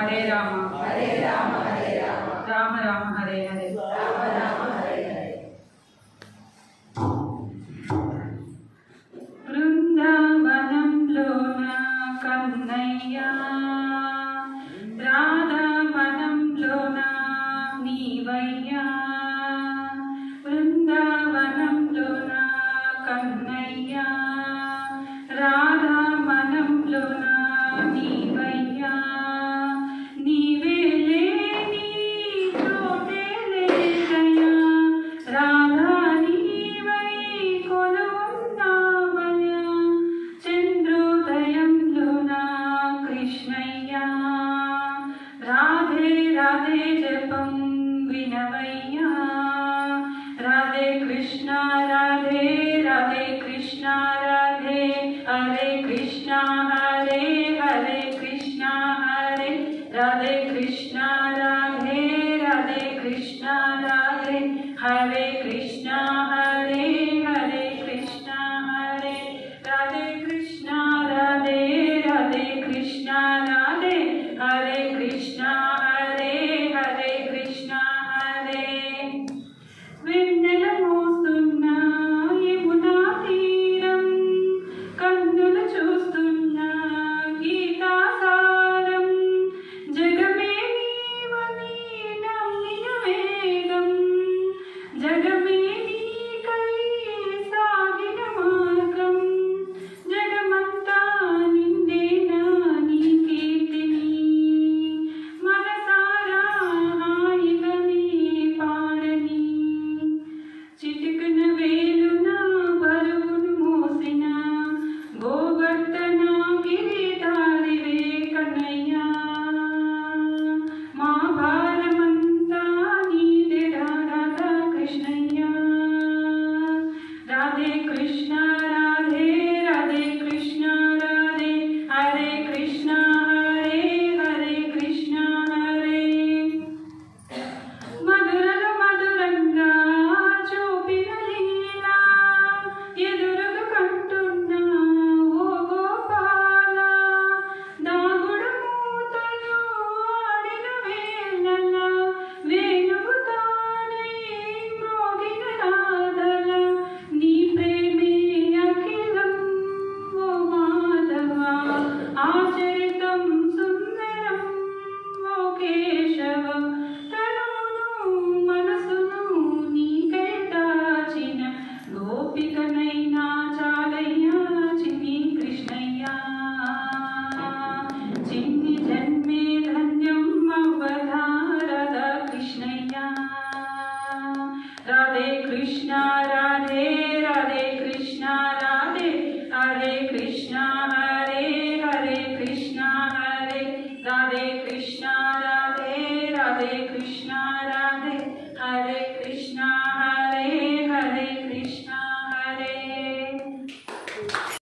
हरे राम हरे राम राम राम हरे हरे राम राम हरे हरे। वृंदावనంలోన కన్నయ్య రాధావనంలోన నీవయ్యా వృందావనంలోన కన్నయ్య రాధావనంలోన నీవయ్యా నీవే లేని చోటే లేదయ్యా రాధా నీవై కొలువున్నావయ్యా చంద్రోదయంలోన కృష్ణయ్యా రాధే రాధే జపం వినవయ్యా రాధే కృష్ణ రాధే రాధే కృష్ణ రాధే హరే కృష్ణ హరే హరే కృష్ణ హరే రాధే కృష్ణ రాధే రాధే కృష్ణ రాధే హరే కృష్ణ హరే హరే కృష్ణ హరే రాధే కృష్ణ రాధే రాధే కృష్ణ రాధే హరే కృష్ణ హరే హరే కృష్ణ హరే వెన్నెల మోస్తున్న యమునా తీరం కన్నులు చూస్తున్న గీతాసారం జగమే నీవని నమ్మిన వేదం జగమే నీకై సాగిన మార్గం జగమంతా నిండేనా నీ కీర్తిని మనసారా హాయిగా నీ పాడని చిటికన వేలున బరువును మోసిన గోవర్ధన గిరిధారివే కన్నయ్యా మా భారమంతా నీదెరా రాధా కృష్ణయ్యా రాధే కృష్ణ రాధే రాధే కృష్ణ రాధే హరే కృష్ణ హరే హరే కృష్ణ హరే మధురలు మధురంగా చూపిన లీలా ఎదురుగా కంటున్నా ఓ గోపాల దాగుడు మూతలు ఆడిన వేళల వేణువు తానై మ్రోగిన రాధల నీ ప్రేమే అఖిలం ఓ మాధవ ఆచరితం సుందరం ఓ కేశవ తనువును మనసును నీకై దాచిన గోపికనైనా చాలయ్యా చిన్ని కృష్ణయ్యా చిన్ని జన్మే ధన్యం అవ్వదా రాధా కృష్ణయ్యా రాధే కృష్ణ రాధే రాధే కృష్ణ రాధే హరే కృష్ణ హరే హరే కృష్ణ హరే రాధే కృష్ణ రాధే రాధే కృష్ణ రాధే హరే